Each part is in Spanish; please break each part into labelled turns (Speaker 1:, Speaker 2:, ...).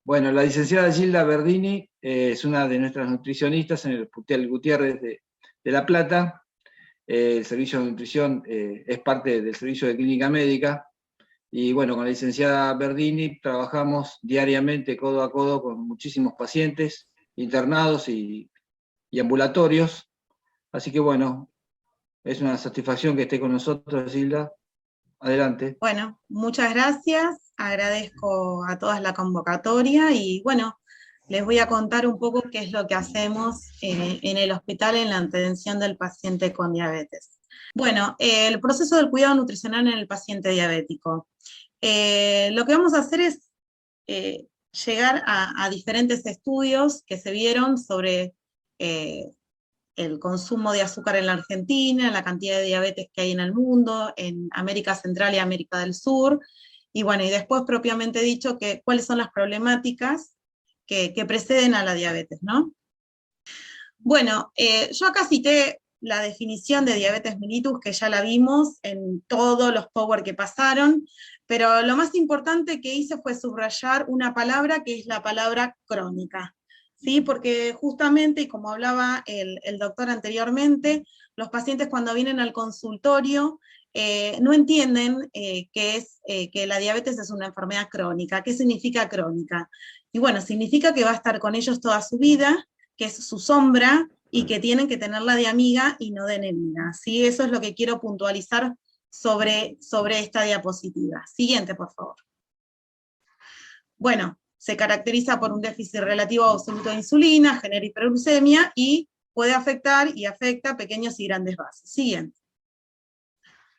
Speaker 1: Bueno, la licenciada Gilda Berdini es una de nuestras nutricionistas en el Hospital Gutiérrez de La Plata. El servicio de nutrición es parte del servicio de clínica médica. Y bueno, con la licenciada Berdini trabajamos diariamente codo a codo con muchísimos pacientes internados y ambulatorios. Así que bueno, es una satisfacción que esté con nosotros, Gilda. Adelante.
Speaker 2: Bueno, muchas gracias, agradezco a todas la convocatoria y bueno, les voy a contar un poco qué es lo que hacemos en el hospital en la atención del paciente con diabetes. Bueno, el proceso del cuidado nutricional en el paciente diabético. Lo que vamos a hacer es llegar a diferentes estudios que se vieron sobre el consumo de azúcar en la Argentina, la cantidad de diabetes que hay en el mundo, en América Central y América del Sur, y bueno, y después propiamente dicho que cuáles son las problemáticas que preceden a la diabetes, ¿no? Bueno, yo acá cité la definición de diabetes mellitus, que ya la vimos en todos los power que pasaron, pero lo más importante que hice fue subrayar una palabra que es la palabra crónica. ¿Sí? Porque justamente, y como hablaba el doctor anteriormente, los pacientes cuando vienen al consultorio no entienden que la diabetes es una enfermedad crónica. ¿Qué significa crónica? Y bueno, significa que va a estar con ellos toda su vida, que es su sombra, y que tienen que tenerla de amiga y no de enemiga. ¿Sí? Eso es lo que quiero puntualizar sobre esta diapositiva. Siguiente, por favor. Bueno, se caracteriza por un déficit relativo absoluto de insulina, genera hiperglucemia y puede afectar y afecta pequeños y grandes vasos. Siguiente.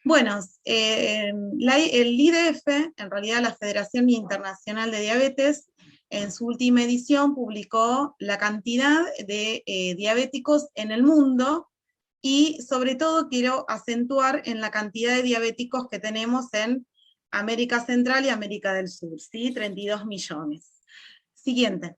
Speaker 2: Bueno, el IDF, en realidad la Federación Internacional de Diabetes, en su última edición publicó la cantidad de diabéticos en el mundo y sobre todo quiero acentuar en la cantidad de diabéticos que tenemos en América Central y América del Sur, ¿sí? 32 millones. Siguiente.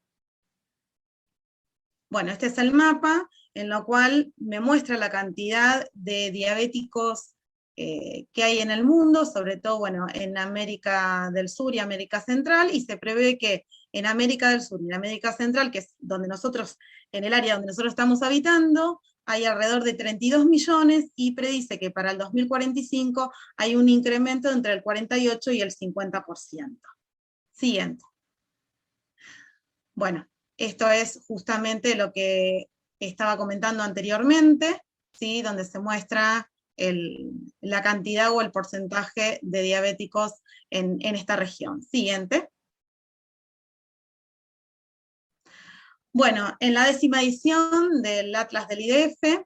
Speaker 2: Bueno, este es el mapa, en lo cual me muestra la cantidad de diabéticos que hay en el mundo, sobre todo, bueno, en América del Sur y América Central, y se prevé que en América del Sur y en América Central, que es donde nosotros, en el área donde nosotros estamos habitando, hay alrededor de 32 millones, y predice que para el 2045 hay un incremento entre el 48 y el 50%. Siguiente. Bueno, esto es justamente lo que estaba comentando anteriormente, ¿sí? Donde se muestra la cantidad o el porcentaje de diabéticos en esta región. Siguiente. Bueno, en la 10ª edición del Atlas del IDF,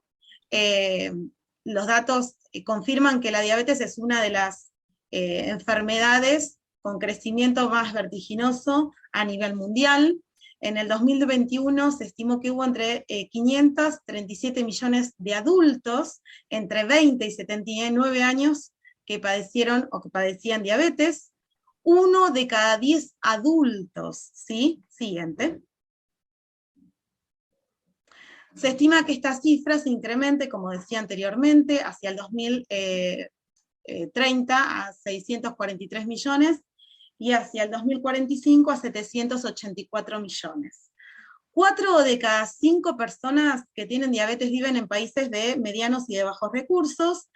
Speaker 2: los datos confirman que la diabetes es una de las enfermedades con crecimiento más vertiginoso a nivel mundial. En el 2021 se estimó que hubo entre 537 millones de adultos entre 20 y 79 años que padecieron o que padecían diabetes. 1 de cada 10 adultos, ¿sí? Siguiente. Se estima que esta cifra se incremente, como decía anteriormente, hacia el 2030 a 643 millones, y hacia el 2045 a 784 millones. 4 de cada 5 personas que tienen diabetes viven en países de medianos y de bajos recursos,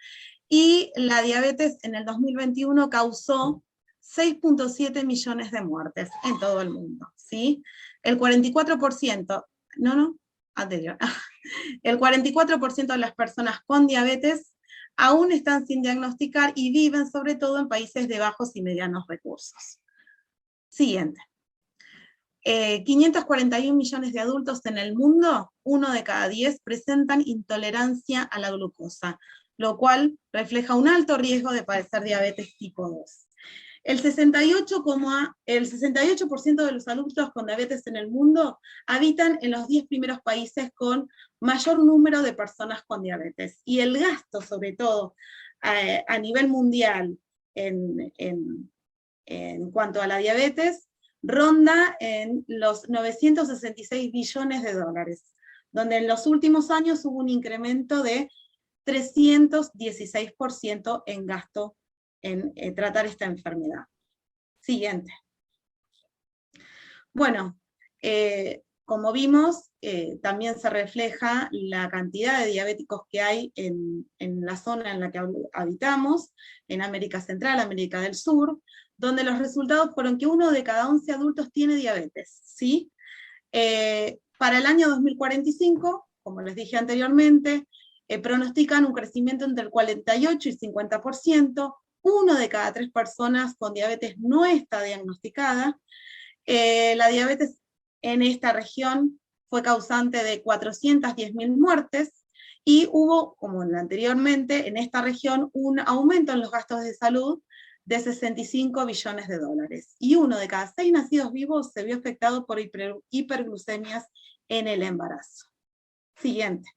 Speaker 2: y la diabetes en el 2021 causó 6.7 millones de muertes en todo el mundo, ¿sí? El 44%, anterior, el 44% de las personas con diabetes aún están sin diagnosticar y viven sobre todo en países de bajos y medianos recursos. Siguiente. 541 millones de adultos en el mundo, 1 de cada 10 presentan intolerancia a la glucosa, lo cual refleja un alto riesgo de padecer diabetes tipo 2. El 68% de los adultos con diabetes en el mundo habitan en los 10 primeros países con mayor número de personas con diabetes. Y el gasto, sobre todo, a nivel mundial en cuanto a la diabetes, ronda en los 966 billones de dólares, donde en los últimos años hubo un incremento de 316% en gasto en tratar esta enfermedad. Siguiente. Bueno, como vimos, también se refleja la cantidad de diabéticos que hay en la zona en la que habitamos, en América Central, América del Sur, donde los resultados fueron que 1 de cada 11 adultos tiene diabetes, ¿sí? Para el año 2045, como les dije anteriormente, pronostican un crecimiento entre el 48 y 50%, 1 de cada 3 personas con diabetes no está diagnosticada. La diabetes en esta región fue causante de 410.000 muertes, y hubo, como anteriormente, en esta región un aumento en los gastos de salud de 65 billones de dólares. Y 1 de cada 6 nacidos vivos se vio afectado por hiperglucemias en el embarazo. Siguiente.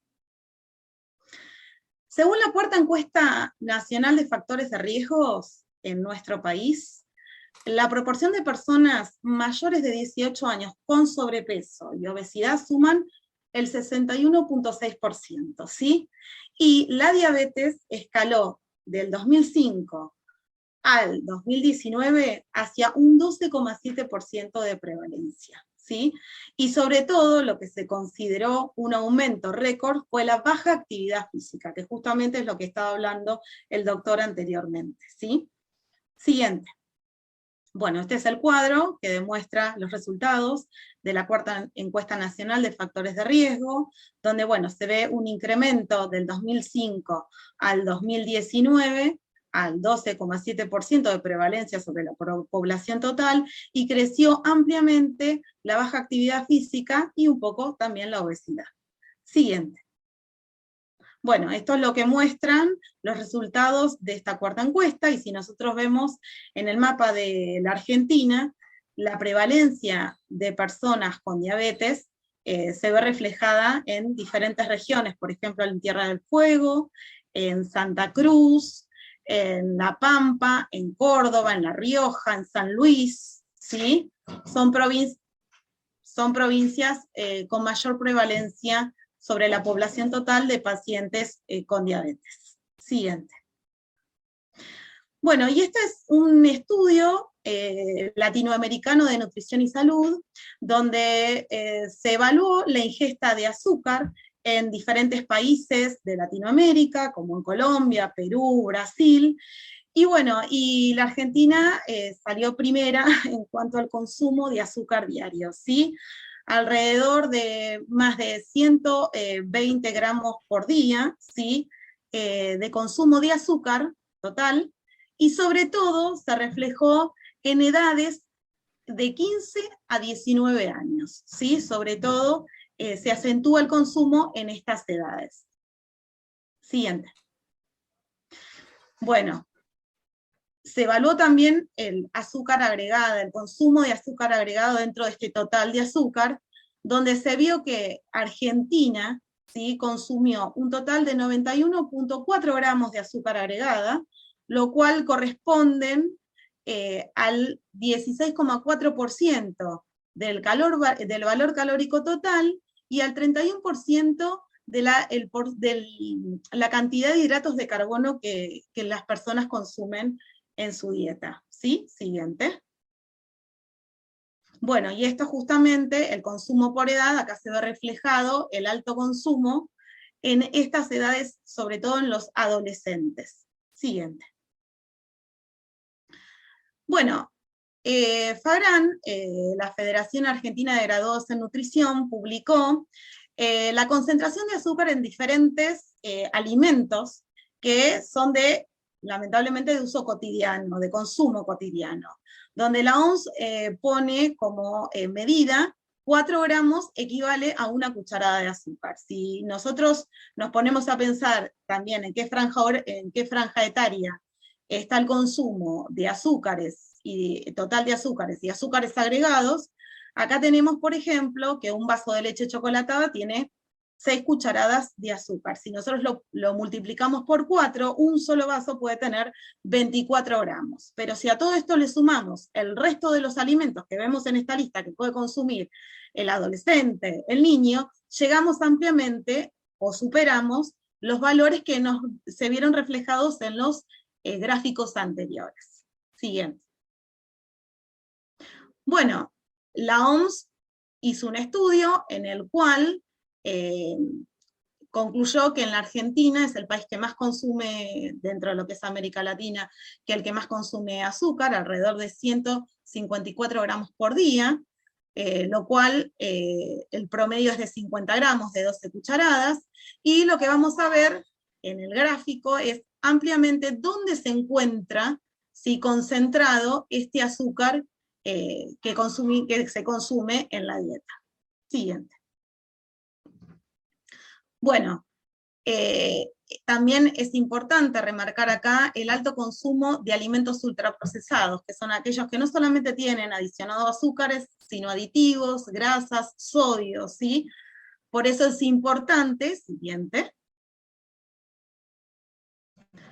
Speaker 2: Según la cuarta encuesta nacional de factores de riesgos en nuestro país, la proporción de personas mayores de 18 años con sobrepeso y obesidad suman el 61.6%, ¿sí? Y la diabetes escaló del 2005 al 2019 hacia un 12,7% de prevalencia, ¿sí? Y sobre todo lo que se consideró un aumento récord fue la baja actividad física, que justamente es lo que estaba hablando el doctor anteriormente, ¿sí? Siguiente. Bueno, este es el cuadro que demuestra los resultados de la cuarta encuesta nacional de factores de riesgo, donde, bueno, se ve un incremento del 2005 al 2019, al 12,7% de prevalencia sobre la población total, y creció ampliamente la baja actividad física y un poco también la obesidad. Siguiente. Bueno, esto es lo que muestran los resultados de esta cuarta encuesta, y si nosotros vemos en el mapa de la Argentina, la prevalencia de personas con diabetes se ve reflejada en diferentes regiones, por ejemplo, en Tierra del Fuego, en Santa Cruz, en La Pampa, en Córdoba, en La Rioja, en San Luis, ¿sí? Son provincias con mayor prevalencia sobre la población total de pacientes con diabetes. Siguiente. Bueno, y este es un estudio latinoamericano de nutrición y salud, donde se evaluó la ingesta de azúcar en diferentes países de Latinoamérica, como en Colombia, Perú, Brasil, y bueno, y la Argentina salió primera en cuanto al consumo de azúcar diario, ¿sí? Alrededor de más de 120 gramos por día, ¿sí? De consumo de azúcar total, y sobre todo se reflejó en edades de 15 a 19 años, ¿sí? Sobre todo se acentúa el consumo en estas edades. Siguiente. Bueno, se evaluó también el azúcar agregada, el consumo de azúcar agregado dentro de este total de azúcar, donde se vio que Argentina, ¿sí?, consumió un total de 91.4 gramos de azúcar agregada, lo cual corresponden al 16,4% del valor calórico total y al 31% de la cantidad de hidratos de carbono que las personas consumen en su dieta, ¿sí? Siguiente. Bueno, y esto justamente, el consumo por edad, acá se ve reflejado el alto consumo en estas edades, sobre todo en los adolescentes. Siguiente. Bueno, FAGRAN, la Federación Argentina de Graduados en Nutrición, publicó la concentración de azúcar en diferentes alimentos que son lamentablemente de uso cotidiano, de consumo cotidiano, donde la OMS pone como medida 4 gramos equivale a una cucharada de azúcar. Si nosotros nos ponemos a pensar también en qué franja etaria está el consumo de azúcares, y total de azúcares y azúcares agregados, acá tenemos, por ejemplo, que un vaso de leche chocolatada tiene 6 cucharadas de azúcar. Si nosotros lo multiplicamos por 4, un solo vaso puede tener 24 gramos. Pero si a todo esto le sumamos el resto de los alimentos que vemos en esta lista que puede consumir el adolescente, el niño, llegamos ampliamente o superamos los valores que se vieron reflejados en los gráficos anteriores. Siguiente. Bueno, la OMS hizo un estudio en el cual concluyó que en la Argentina es el país que más consume, dentro de lo que es América Latina, que el que más consume azúcar, alrededor de 154 gramos por día, lo cual el promedio es de 50 gramos, de 12 cucharadas, y lo que vamos a ver en el gráfico es ampliamente dónde se encuentra, si concentrado, este azúcar que se consume en la dieta. Siguiente. Bueno, también es importante remarcar acá el alto consumo de alimentos ultraprocesados, que son aquellos que no solamente tienen adicionados azúcares, sino aditivos, grasas, sodio, ¿sí? Por eso es importante, siguiente.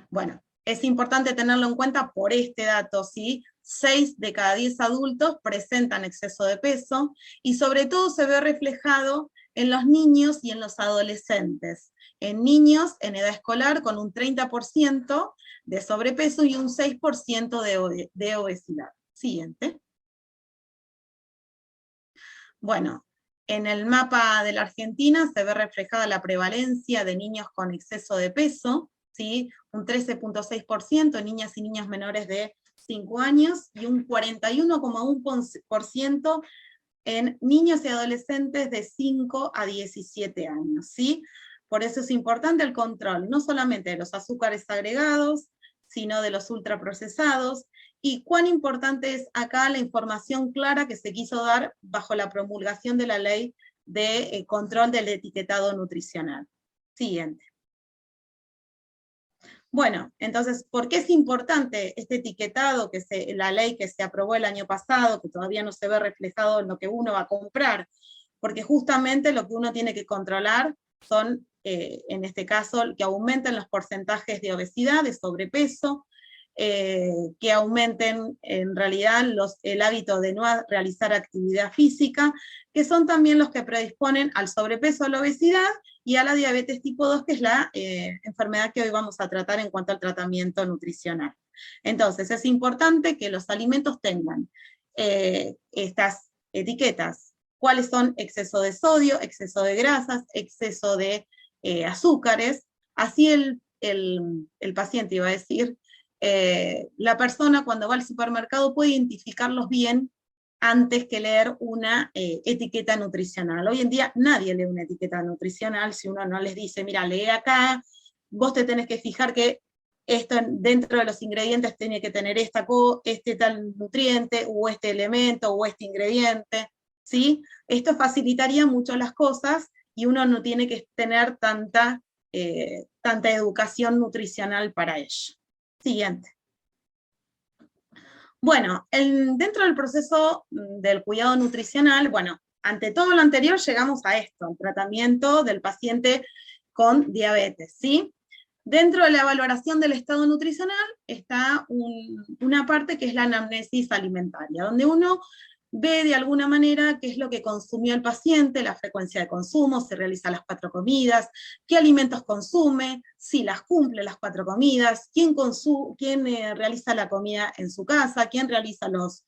Speaker 2: Bueno, es importante tenerlo en cuenta por este dato, ¿sí? 6 de cada 10 adultos presentan exceso de peso, y sobre todo se ve reflejado en los niños y en los adolescentes. En niños en edad escolar con un 30% de sobrepeso y un 6% de obesidad. Siguiente. Bueno, en el mapa de la Argentina se ve reflejada la prevalencia de niños con exceso de peso, ¿sí? Un 13.6% en niñas y niños menores de 5 años, y un 41,1% en niños y adolescentes de 5 a 17 años, ¿sí? Por eso es importante el control, no solamente de los azúcares agregados, sino de los ultraprocesados, y cuán importante es acá la información clara que se quiso dar bajo la promulgación de la ley de control del etiquetado nutricional. Siguiente. Bueno, entonces, ¿por qué es importante este etiquetado, la ley que se aprobó el año pasado, que todavía no se ve reflejado en lo que uno va a comprar? Porque justamente lo que uno tiene que controlar son, en este caso, que aumenten los porcentajes de obesidad, de sobrepeso, que aumenten en realidad el hábito de no realizar actividad física, que son también los que predisponen al sobrepeso, a la obesidad y a la diabetes tipo 2, que es la enfermedad que hoy vamos a tratar en cuanto al tratamiento nutricional. Entonces es importante que los alimentos tengan estas etiquetas: cuáles son exceso de sodio, exceso de grasas, exceso de azúcares. Así el paciente, iba a decir, la persona cuando va al supermercado puede identificarlos bien antes que leer una etiqueta nutricional. Hoy en día nadie lee una etiqueta nutricional si uno no les dice, mira, lee acá, vos te tenés que fijar que esto dentro de los ingredientes tiene que tener este tal nutriente, o este elemento, o este ingrediente, ¿sí? Esto facilitaría mucho las cosas, y uno no tiene que tener tanta educación nutricional para ello. Siguiente. Bueno, dentro del proceso del cuidado nutricional, bueno, ante todo lo anterior llegamos a esto, al tratamiento del paciente con diabetes, ¿sí? Dentro de la valoración del estado nutricional está una parte que es la anamnesis alimentaria, donde uno ve de alguna manera qué es lo que consumió el paciente, la frecuencia de consumo, si realiza las 4 comidas, qué alimentos consume, si las cumple las 4 comidas, quién realiza la comida en su casa, quién realiza los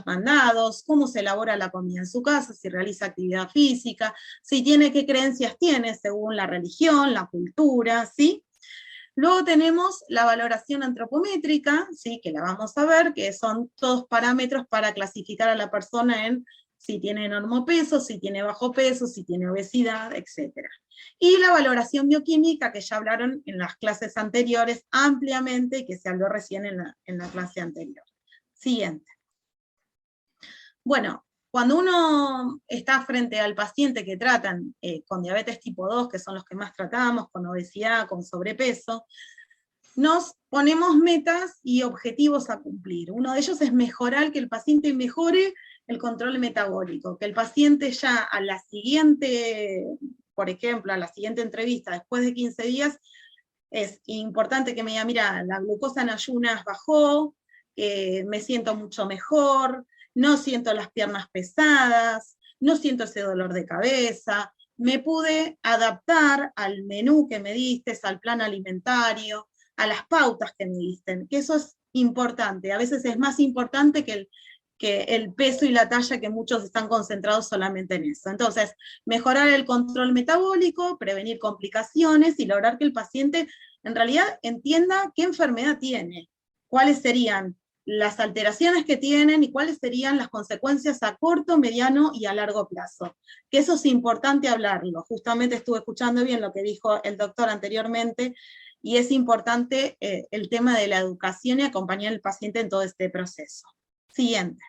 Speaker 2: mandados, cómo se elabora la comida en su casa, si realiza actividad física, si tiene, qué creencias tiene según la religión, la cultura, ¿sí? Luego tenemos la valoración antropométrica, ¿sí? Que la vamos a ver, que son todos parámetros para clasificar a la persona en si tiene normopeso, si tiene bajo peso, si tiene obesidad, etc. Y la valoración bioquímica, que ya hablaron en las clases anteriores ampliamente, y que se habló recién en la clase anterior. Siguiente. Bueno, cuando uno está frente al paciente que tratan con diabetes tipo 2, que son los que más tratamos, con obesidad, con sobrepeso, nos ponemos metas y objetivos a cumplir. Uno de ellos es mejorar, que el paciente mejore el control metabólico, que el paciente ya a la siguiente, por ejemplo, a la siguiente entrevista, después de 15 días, es importante que me diga, mira, la glucosa en ayunas bajó, me siento mucho mejor, no siento las piernas pesadas, no siento ese dolor de cabeza, me pude adaptar al menú que me diste, al plan alimentario, a las pautas que me diste, que eso es importante. A veces es más importante que que el peso y la talla, que muchos están concentrados solamente en eso. Entonces, mejorar el control metabólico, prevenir complicaciones y lograr que el paciente en realidad entienda qué enfermedad tiene, cuáles serían las alteraciones que tienen y cuáles serían las consecuencias a corto, mediano y a largo plazo. Que eso es importante hablarlo. Justamente estuve escuchando bien lo que dijo el doctor anteriormente, y es importante el tema de la educación y acompañar al paciente en todo este proceso. Siguiente.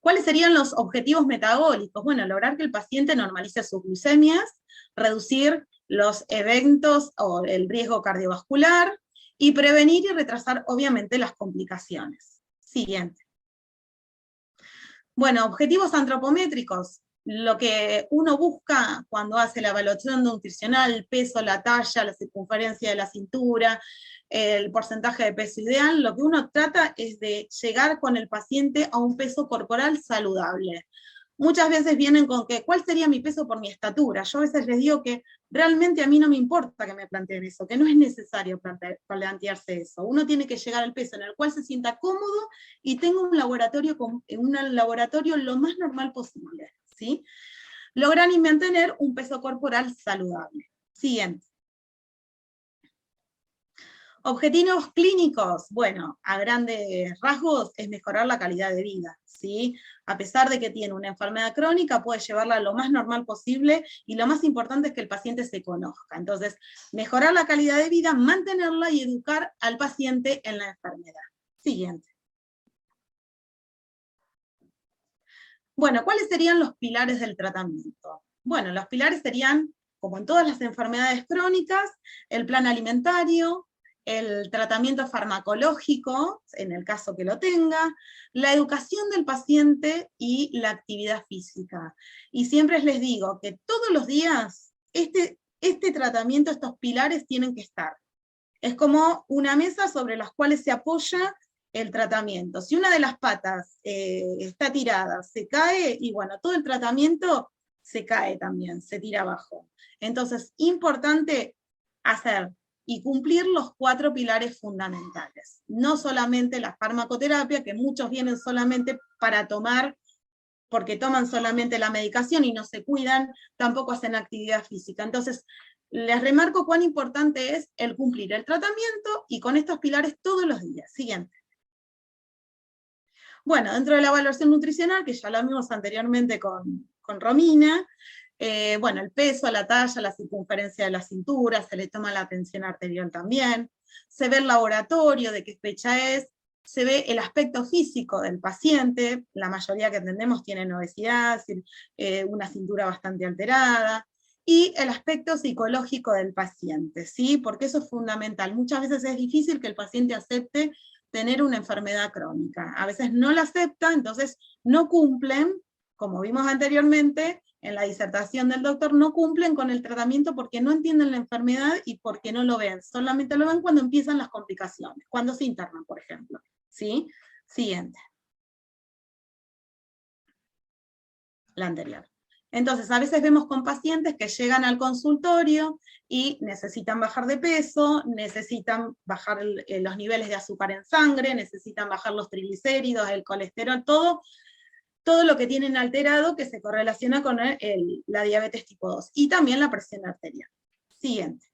Speaker 2: ¿Cuáles serían los objetivos metabólicos? Bueno, lograr que el paciente normalice sus glucemias, reducir los eventos o el riesgo cardiovascular, y prevenir y retrasar, obviamente, las complicaciones. Siguiente. Bueno, objetivos antropométricos. Lo que uno busca cuando hace la evaluación nutricional, el peso, la talla, la circunferencia de la cintura, el porcentaje de peso ideal, lo que uno trata es de llegar con el paciente a un peso corporal saludable. Muchas veces vienen con que, ¿cuál sería mi peso por mi estatura? Yo a veces les digo que realmente a mí no me importa que me planteen eso, que no es necesario plantearse eso. Uno tiene que llegar al peso en el cual se sienta cómodo y tenga un laboratorio lo más normal posible, ¿sí? Logran y mantener un peso corporal saludable. Siguiente. Objetivos clínicos, bueno, a grandes rasgos es mejorar la calidad de vida, ¿sí? A pesar de que tiene una enfermedad crónica, puede llevarla lo más normal posible, y lo más importante es que el paciente se conozca. Entonces, mejorar la calidad de vida, mantenerla y educar al paciente en la enfermedad. Siguiente. Bueno, ¿cuáles serían los pilares del tratamiento? Bueno, los pilares serían, como en todas las enfermedades crónicas, el plan alimentario, el tratamiento farmacológico, en el caso que lo tenga, la educación del paciente y la actividad física. Y siempre les digo que todos los días este tratamiento, estos pilares tienen que estar. Es como una mesa sobre las cuales se apoya el tratamiento. Si una de las patas está tirada, se cae, y bueno, todo el tratamiento se cae también, se tira abajo. Entonces, importante hacer y cumplir los 4 pilares fundamentales. No solamente la farmacoterapia, que muchos vienen solamente para tomar, porque toman solamente la medicación y no se cuidan, tampoco hacen actividad física. Entonces, les remarco cuán importante es el cumplir el tratamiento y con estos pilares todos los días. Siguiente. Bueno, dentro de la evaluación nutricional, que ya lo vimos anteriormente con Romina, bueno, el peso, la talla, la circunferencia de la cintura, se le toma la tensión arterial también, se ve el laboratorio, de qué fecha es, se ve el aspecto físico del paciente, la mayoría que entendemos tienen obesidad, una cintura bastante alterada, y el aspecto psicológico del paciente, ¿sí? Porque eso es fundamental. Muchas veces es difícil que el paciente acepte tener una enfermedad crónica. A veces no la acepta, entonces no cumplen, como vimos anteriormente, en la disertación del doctor, no cumplen con el tratamiento porque no entienden la enfermedad y porque no lo ven. Solamente lo ven cuando empiezan las complicaciones, cuando se internan, por ejemplo. ¿Sí? Siguiente. La anterior. Entonces, a veces vemos con pacientes que llegan al consultorio y necesitan bajar de peso, necesitan bajar los niveles de azúcar en sangre, necesitan bajar los triglicéridos, el colesterol, todo lo que tienen alterado que se correlaciona con la diabetes tipo 2, y también la presión arterial. Siguiente.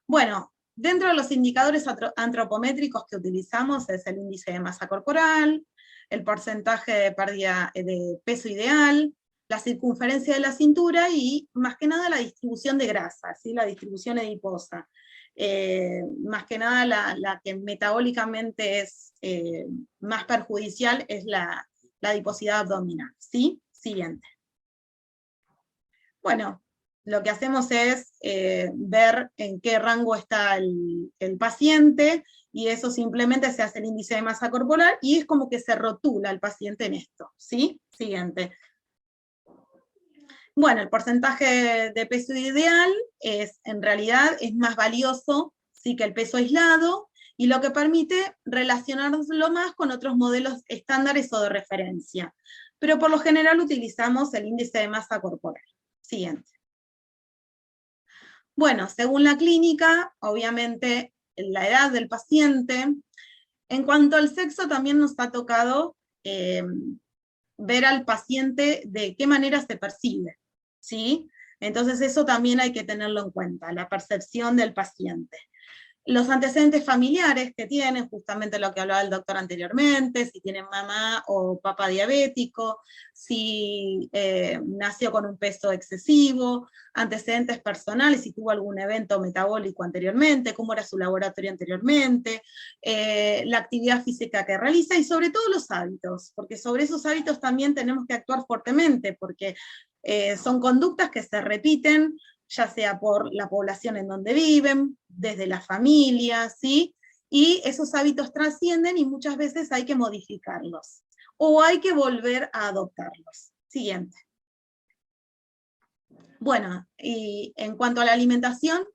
Speaker 2: Bueno, dentro de los indicadores antropométricos que utilizamos es el índice de masa corporal, el porcentaje de pérdida de peso ideal, la circunferencia de la cintura y, más que nada, la distribución de grasa, ¿sí? La distribución adiposa. Más que nada, la que metabólicamente es más perjudicial es la adiposidad abdominal, ¿sí? Siguiente. Bueno, lo que hacemos es ver en qué rango está el paciente, y eso simplemente se hace el índice de masa corporal, y es como que se rotula el paciente en esto, ¿sí? Siguiente. Bueno, el porcentaje de peso ideal en realidad es más valioso, sí, que el peso aislado, y lo que permite relacionarlo más con otros modelos estándares o de referencia. Pero por lo general utilizamos el índice de masa corporal. Siguiente. Bueno, según la clínica, obviamente la edad del paciente, En cuanto al sexo, también nos ha tocado ver al paciente de qué manera se percibe, ¿sí? Entonces eso también hay que tenerlo en cuenta, la percepción del paciente. Los antecedentes familiares que tienen, justamente lo que hablaba el doctor anteriormente, si tienen mamá o papá diabético, si nació con un peso excesivo, antecedentes personales, si tuvo algún evento metabólico anteriormente, cómo era su laboratorio anteriormente, la actividad física que realiza y sobre todo los hábitos, porque sobre esos hábitos también tenemos que actuar fuertemente, porque son conductas que se repiten, ya sea por la población en donde viven, desde la familia, ¿sí? Y esos hábitos trascienden y muchas veces hay que modificarlos, o hay que volver a adoptarlos. Siguiente. Bueno, y en cuanto a la alimentación,